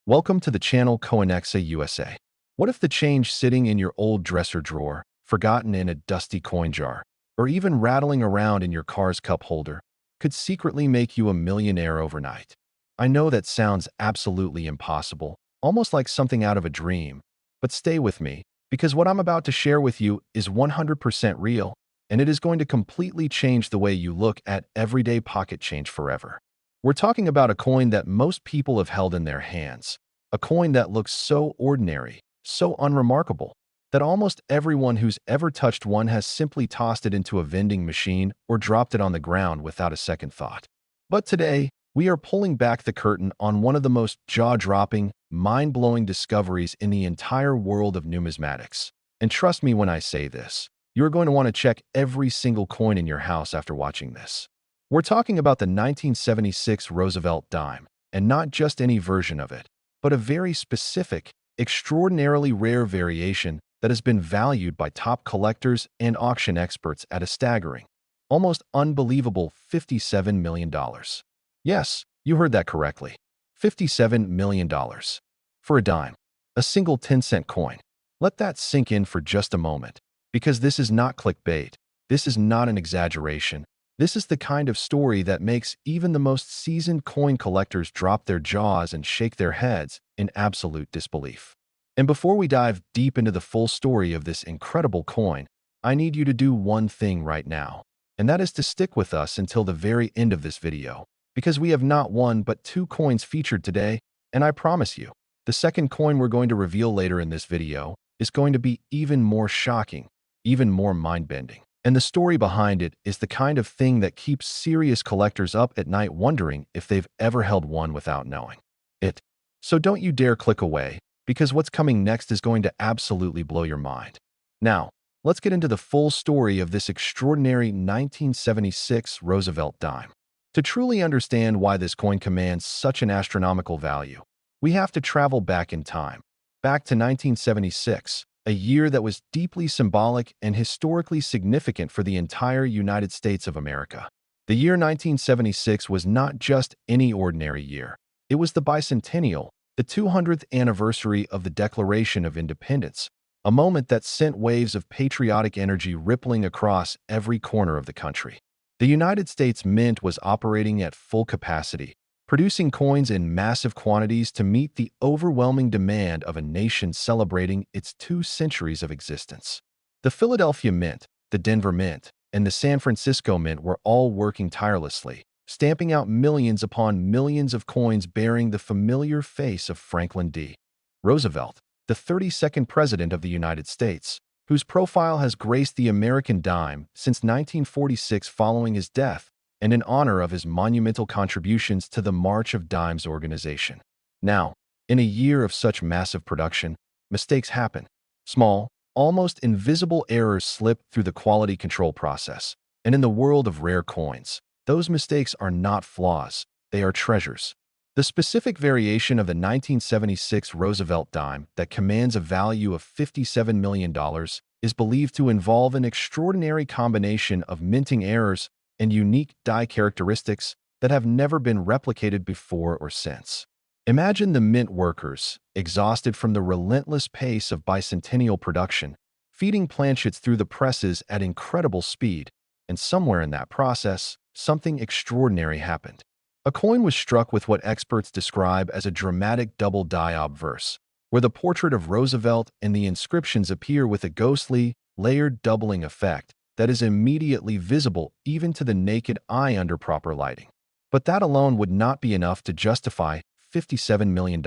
Welcome to the channel Coinexa USA. What if the change sitting in your old dresser drawer, forgotten in a dusty coin jar, or even rattling around in your car's cup holder, could secretly make you a millionaire overnight? I know that sounds absolutely impossible, almost like something out of a dream, but stay with me, because what I'm about to share with you is 100% real, and it is going to completely change the way you look at everyday pocket change forever. We're talking about a coin that most people have held in their hands, a coin that looks so ordinary, so unremarkable, that almost everyone who's ever touched one has simply tossed it into a vending machine or dropped it on the ground without a second thought. But today, we are pulling back the curtain on one of the most jaw-dropping, mind-blowing discoveries in the entire world of numismatics. And trust me when I say this, you're going to want to check every single coin in your house after watching this. We're talking about the 1976 Roosevelt Dime, and not just any version of it, but a very specific, extraordinarily rare variation that has been valued by top collectors and auction experts at a staggering, almost unbelievable $57 million. Yes, you heard that correctly. $57 million. For a dime. A single 10-cent coin. Let that sink in for just a moment, because this is not clickbait. This is not an exaggeration. This is the kind of story that makes even the most seasoned coin collectors drop their jaws and shake their heads in absolute disbelief. And before we dive deep into the full story of this incredible coin, I need you to do one thing right now, and that is to stick with us until the very end of this video, because we have not one but two coins featured today, and I promise you, the second coin we're going to reveal later in this video is going to be even more shocking, even more mind-bending. And the story behind it is the kind of thing that keeps serious collectors up at night wondering if they've ever held one without knowing it. So don't you dare click away, because what's coming next is going to absolutely blow your mind. Now, let's get into the full story of this extraordinary 1976 Roosevelt Dime. To truly understand why this coin commands such an astronomical value, we have to travel back in time, back to 1976. A year that was deeply symbolic and historically significant for the entire United States of America. The year 1976 was not just any ordinary year. It was the bicentennial, the 200th anniversary of the Declaration of Independence, a moment that sent waves of patriotic energy rippling across every corner of the country. The United States Mint was operating at full capacity, producing coins in massive quantities to meet the overwhelming demand of a nation celebrating its 2 centuries of existence. The Philadelphia Mint, the Denver Mint, and the San Francisco Mint were all working tirelessly, stamping out millions upon millions of coins bearing the familiar face of Franklin D. Roosevelt, the 32nd President of the United States, whose profile has graced the American dime since 1946 following his death, and in honor of his monumental contributions to the March of Dimes organization. Now, in a year of such massive production, mistakes happen. Small, almost invisible errors slip through the quality control process. And in the world of rare coins, those mistakes are not flaws, they are treasures. The specific variation of the 1976 Roosevelt Dime that commands a value of $57 million is believed to involve an extraordinary combination of minting errors and unique die characteristics that have never been replicated before or since. Imagine the mint workers, exhausted from the relentless pace of bicentennial production, feeding planchets through the presses at incredible speed, and somewhere in that process, something extraordinary happened. A coin was struck with what experts describe as a dramatic double die obverse, where the portrait of Roosevelt and the inscriptions appear with a ghostly, layered doubling effect that is immediately visible even to the naked eye under proper lighting. But that alone would not be enough to justify $57 million.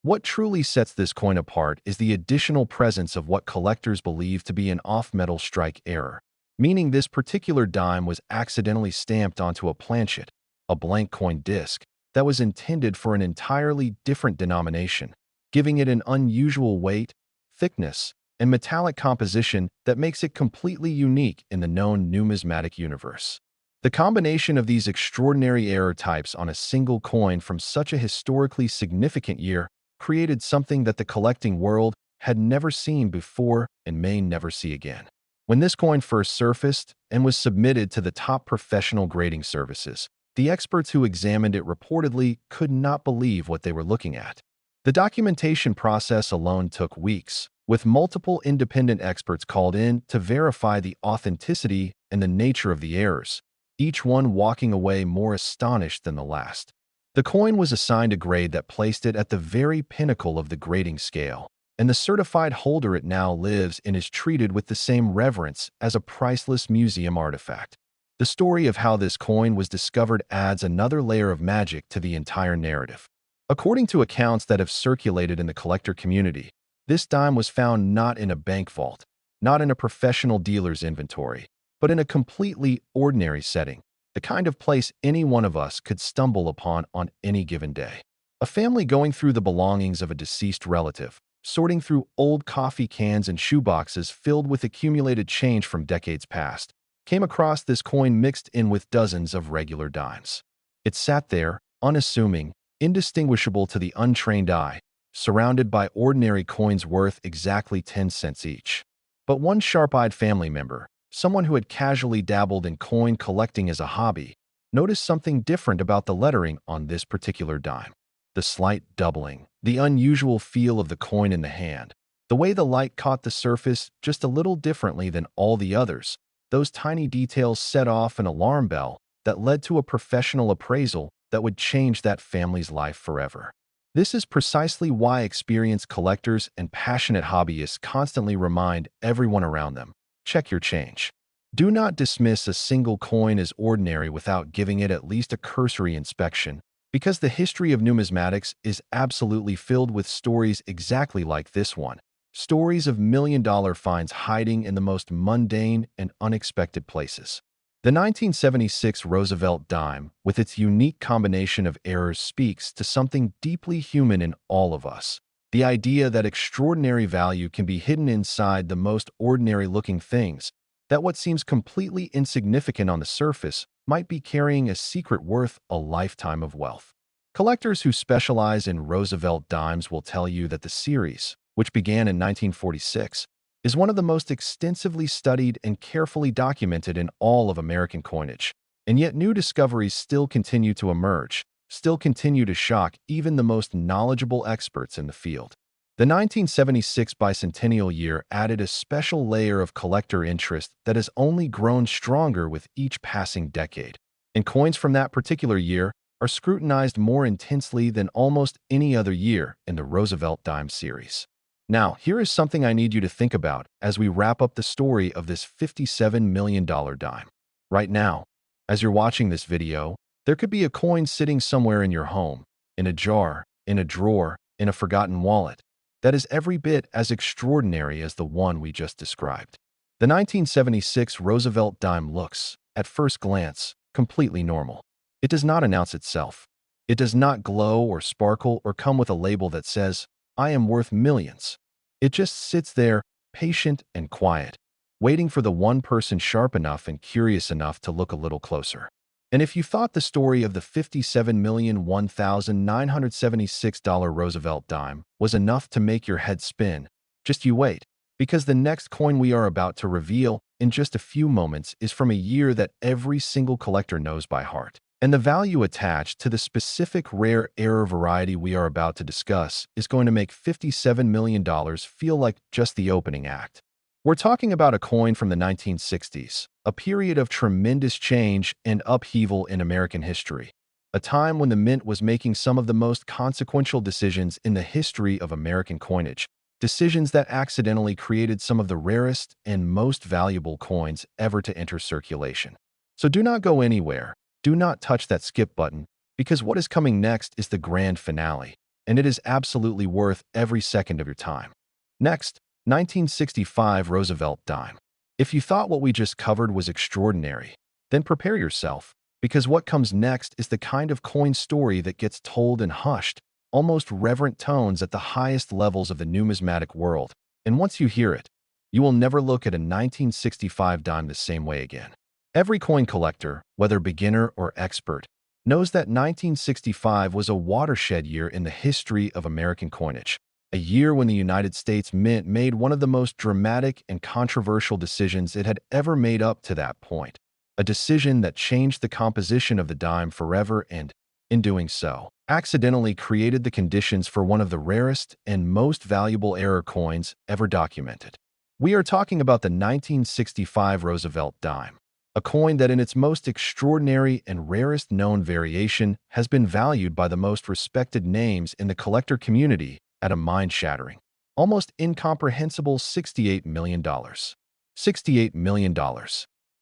What truly sets this coin apart is the additional presence of what collectors believe to be an off-metal strike error, meaning this particular dime was accidentally stamped onto a planchet, a blank coin disc, that was intended for an entirely different denomination, giving it an unusual weight, thickness, and metallic composition that makes it completely unique in the known numismatic universe. The combination of these extraordinary error types on a single coin from such a historically significant year created something that the collecting world had never seen before and may never see again. When this coin first surfaced and was submitted to the top professional grading services, the experts who examined it reportedly could not believe what they were looking at. The documentation process alone took weeks, with multiple independent experts called in to verify the authenticity and the nature of the errors, each one walking away more astonished than the last. The coin was assigned a grade that placed it at the very pinnacle of the grading scale, and the certified holder it now lives in is treated with the same reverence as a priceless museum artifact. The story of how this coin was discovered adds another layer of magic to the entire narrative. According to accounts that have circulated in the collector community, this dime was found not in a bank vault, not in a professional dealer's inventory, but in a completely ordinary setting, the kind of place any one of us could stumble upon on any given day. A family going through the belongings of a deceased relative, sorting through old coffee cans and shoeboxes filled with accumulated change from decades past, came across this coin mixed in with dozens of regular dimes. It sat there, unassuming, indistinguishable to the untrained eye, surrounded by ordinary coins worth exactly 10 cents each. But one sharp-eyed family member, someone who had casually dabbled in coin collecting as a hobby, noticed something different about the lettering on this particular dime. The slight doubling, the unusual feel of the coin in the hand, the way the light caught the surface just a little differently than all the others, those tiny details set off an alarm bell that led to a professional appraisal that would change that family's life forever. This is precisely why experienced collectors and passionate hobbyists constantly remind everyone around them, check your change. Do not dismiss a single coin as ordinary without giving it at least a cursory inspection, because the history of numismatics is absolutely filled with stories exactly like this one. Stories of million-dollar finds hiding in the most mundane and unexpected places. The 1976 Roosevelt Dime, with its unique combination of errors, speaks to something deeply human in all of us. The idea that extraordinary value can be hidden inside the most ordinary-looking things, that what seems completely insignificant on the surface might be carrying a secret worth a lifetime of wealth. Collectors who specialize in Roosevelt Dimes will tell you that the series, which began in 1946, is one of the most extensively studied and carefully documented in all of American coinage. And yet new discoveries still continue to emerge, still continue to shock even the most knowledgeable experts in the field. The 1976 bicentennial year added a special layer of collector interest that has only grown stronger with each passing decade. And coins from that particular year are scrutinized more intensely than almost any other year in the Roosevelt Dime series. Now, here is something I need you to think about as we wrap up the story of this $57 million dime. Right now, as you're watching this video, there could be a coin sitting somewhere in your home, in a jar, in a drawer, in a forgotten wallet, that is every bit as extraordinary as the one we just described. The 1976 Roosevelt Dime looks, at first glance, completely normal. It does not announce itself. It does not glow or sparkle or come with a label that says, "I am worth millions." It just sits there, patient and quiet, waiting for the one person sharp enough and curious enough to look a little closer. And if you thought the story of the $57,001,976 Roosevelt Dime was enough to make your head spin, just you wait, because the next coin we are about to reveal in just a few moments is from a year that every single collector knows by heart. And the value attached to the specific rare error variety we are about to discuss is going to make $57 million feel like just the opening act. We're talking about a coin from the 1960s, a period of tremendous change and upheaval in American history, a time when the mint was making some of the most consequential decisions in the history of American coinage, decisions that accidentally created some of the rarest and most valuable coins ever to enter circulation. So do not go anywhere. Do not touch that skip button, because what is coming next is the grand finale, and it is absolutely worth every second of your time. Next, 1965 Roosevelt Dime. If you thought what we just covered was extraordinary, then prepare yourself, because what comes next is the kind of coin story that gets told in hushed, almost reverent tones at the highest levels of the numismatic world, and once you hear it, you will never look at a 1965 dime the same way again. Every coin collector, whether beginner or expert, knows that 1965 was a watershed year in the history of American coinage, a year when the United States Mint made one of the most dramatic and controversial decisions it had ever made up to that point, a decision that changed the composition of the dime forever and, In doing so, accidentally created the conditions for one of the rarest and most valuable error coins ever documented. We are talking about the 1965 Roosevelt Dime, a coin that in its most extraordinary and rarest known variation has been valued by the most respected names in the collector community at a mind-shattering, almost incomprehensible $68 million. $68 million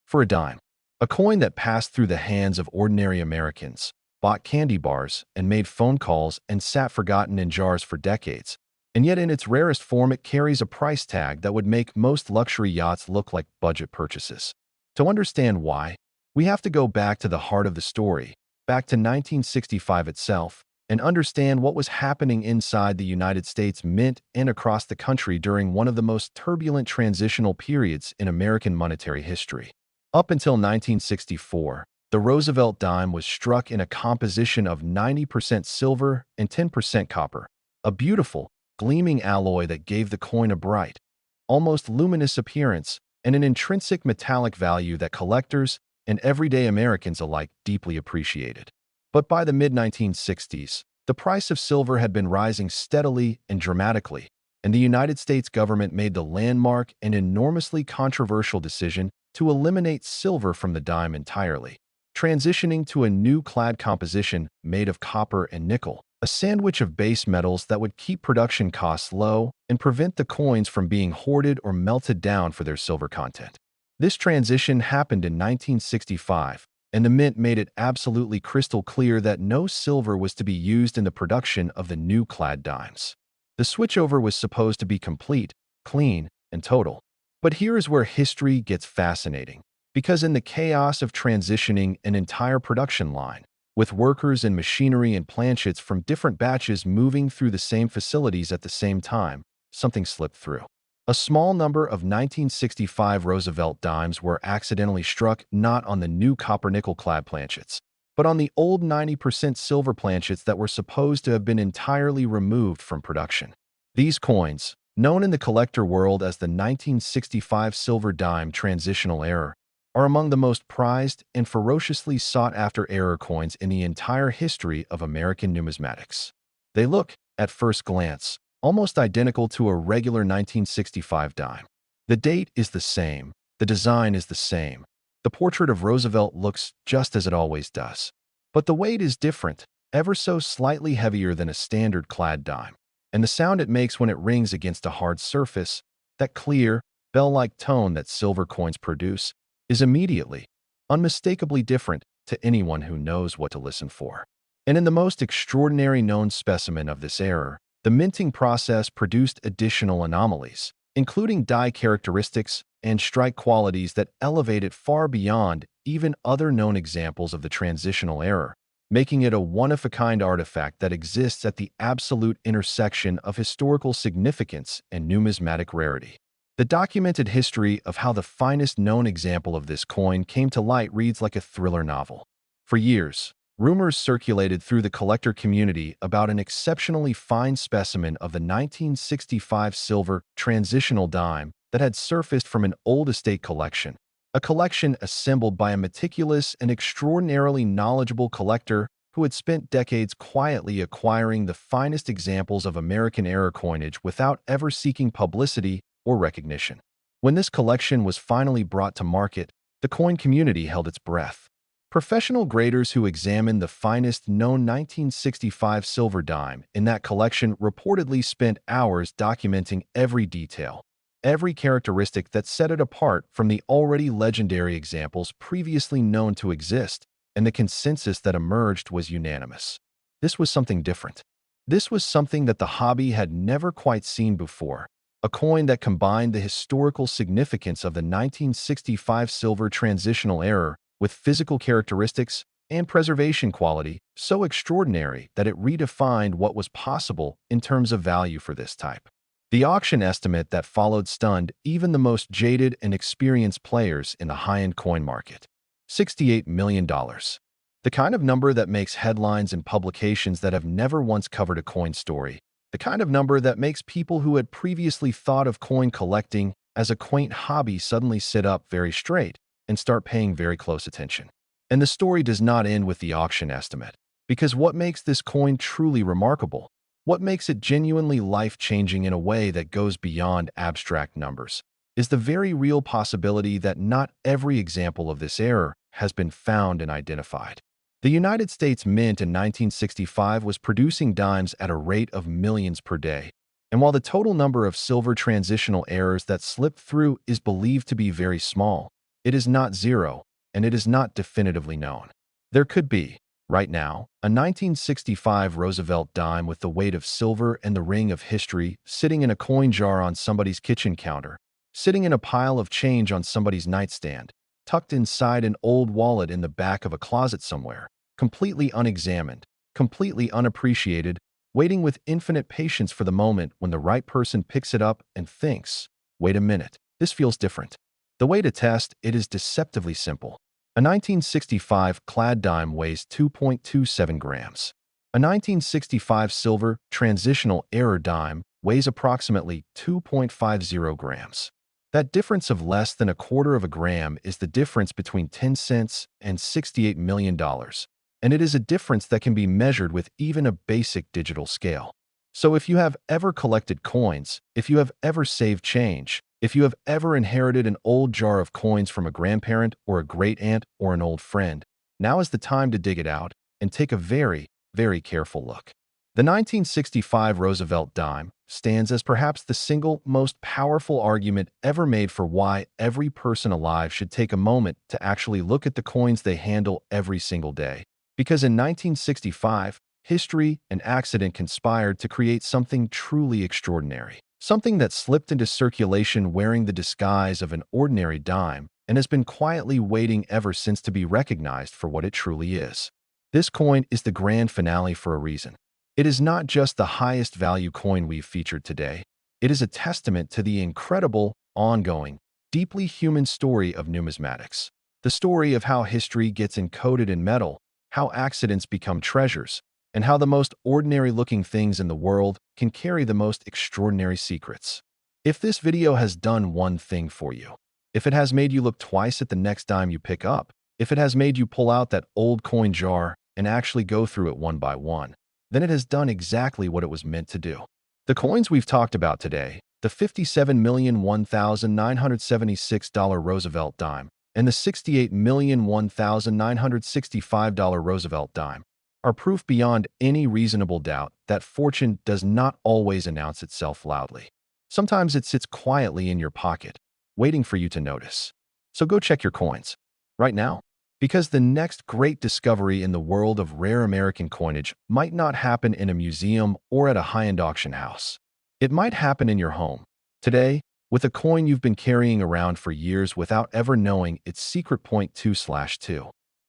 for a dime. A coin that passed through the hands of ordinary Americans, bought candy bars, and made phone calls and sat forgotten in jars for decades. And yet in its rarest form it carries a price tag that would make most luxury yachts look like budget purchases. To understand why, we have to go back to the heart of the story, back to 1965 itself, and understand what was happening inside the United States Mint and across the country during one of the most turbulent transitional periods in American monetary history. Up until 1964, the Roosevelt dime was struck in a composition of 90% silver and 10% copper, a beautiful, gleaming alloy that gave the coin a bright, almost luminous appearance and an intrinsic metallic value that collectors and everyday Americans alike deeply appreciated. But by the mid-1960s, the price of silver had been rising steadily and dramatically, and the United States government made the landmark and enormously controversial decision to eliminate silver from the dime entirely, transitioning to a new clad composition made of copper and nickel, a sandwich of base metals that would keep production costs low and prevent the coins from being hoarded or melted down for their silver content. This transition happened in 1965, and the Mint made it absolutely crystal clear that no silver was to be used in the production of the new clad dimes. The switchover was supposed to be complete, clean, and total. But here is where history gets fascinating, because in the chaos of transitioning an entire production line, with workers and machinery and planchets from different batches moving through the same facilities at the same time, something slipped through. A small number of 1965 Roosevelt dimes were accidentally struck not on the new copper-nickel clad planchets, but on the old 90% silver planchets that were supposed to have been entirely removed from production. These coins, known in the collector world as the 1965 silver dime transitional error, are among the most prized and ferociously sought-after error coins in the entire history of American numismatics. They look, at first glance, almost identical to a regular 1965 dime. The date is the same, the design is the same, the portrait of Roosevelt looks just as it always does. But the weight is different, ever so slightly heavier than a standard clad dime, and the sound it makes when it rings against a hard surface, that clear, bell-like tone that silver coins produce, is immediately, unmistakably different to anyone who knows what to listen for. And in the most extraordinary known specimen of this error, the minting process produced additional anomalies, including die characteristics and strike qualities that elevate it far beyond even other known examples of the transitional error, making it a one-of-a-kind artifact that exists at the absolute intersection of historical significance and numismatic rarity. The documented history of how the finest known example of this coin came to light reads like a thriller novel. For years, rumors circulated through the collector community about an exceptionally fine specimen of the 1965 silver transitional dime that had surfaced from an old estate collection, a collection assembled by a meticulous and extraordinarily knowledgeable collector who had spent decades quietly acquiring the finest examples of American error coinage without ever seeking publicity or recognition. When this collection was finally brought to market, the coin community held its breath. Professional graders who examined the finest known 1965 silver dime in that collection reportedly spent hours documenting every detail, every characteristic that set it apart from the already legendary examples previously known to exist, and the consensus that emerged was unanimous. This was something different. This was something that the hobby had never quite seen before, a coin that combined the historical significance of the 1965 silver transitional error with physical characteristics and preservation quality so extraordinary that it redefined what was possible in terms of value for this type. The auction estimate that followed stunned even the most jaded and experienced players in the high-end coin market. $68 million. The kind of number that makes headlines in publications that have never once covered a coin story. The kind of number that makes people who had previously thought of coin collecting as a quaint hobby suddenly sit up very straight and start paying very close attention. And the story does not end with the auction estimate. Because what makes this coin truly remarkable? What makes it genuinely life-changing in a way that goes beyond abstract numbers? Is the very real possibility that not every example of this error has been found and identified. The United States Mint in 1965 was producing dimes at a rate of millions per day, and while the total number of silver transitional errors that slipped through is believed to be very small, it is not zero, and it is not definitively known. There could be, right now, a 1965 Roosevelt dime with the weight of silver and the ring of history sitting in a coin jar on somebody's kitchen counter, sitting in a pile of change on somebody's nightstand, tucked inside an old wallet in the back of a closet somewhere, completely unexamined, completely unappreciated, waiting with infinite patience for the moment when the right person picks it up and thinks, wait a minute, this feels different. The way to test it is deceptively simple. A 1965 clad dime weighs 2.27 grams. A 1965 silver transitional error dime weighs approximately 2.50 grams. That difference of less than a quarter of a gram is the difference between 10 cents and $68 million, and it is a difference that can be measured with even a basic digital scale. So if you have ever collected coins, if you have ever saved change, if you have ever inherited an old jar of coins from a grandparent or a great-aunt or an old friend, now is the time to dig it out and take a very, very careful look. The 1965 Roosevelt Dime stands as perhaps the single most powerful argument ever made for why every person alive should take a moment to actually look at the coins they handle every single day. Because in 1965, history and accident conspired to create something truly extraordinary. Something that slipped into circulation wearing the disguise of an ordinary dime and has been quietly waiting ever since to be recognized for what it truly is. This coin is the grand finale for a reason. It is not just the highest value coin we've featured today. It is a testament to the incredible, ongoing, deeply human story of numismatics. The story of how history gets encoded in metal, how accidents become treasures, and how the most ordinary-looking things in the world can carry the most extraordinary secrets. If this video has done one thing for you, if it has made you look twice at the next dime you pick up, if it has made you pull out that old coin jar and actually go through it one by one, then it has done exactly what it was meant to do. The coins we've talked about today, the $57,001,976 Roosevelt dime and the $68,001,965 Roosevelt dime, are proof beyond any reasonable doubt that fortune does not always announce itself loudly. Sometimes it sits quietly in your pocket, waiting for you to notice. So go check your coins right now, because the next great discovery in the world of rare American coinage might not happen in a museum or at a high-end auction house. It might happen in your home, today, with a coin you've been carrying around for years without ever knowing its secret point 2/2.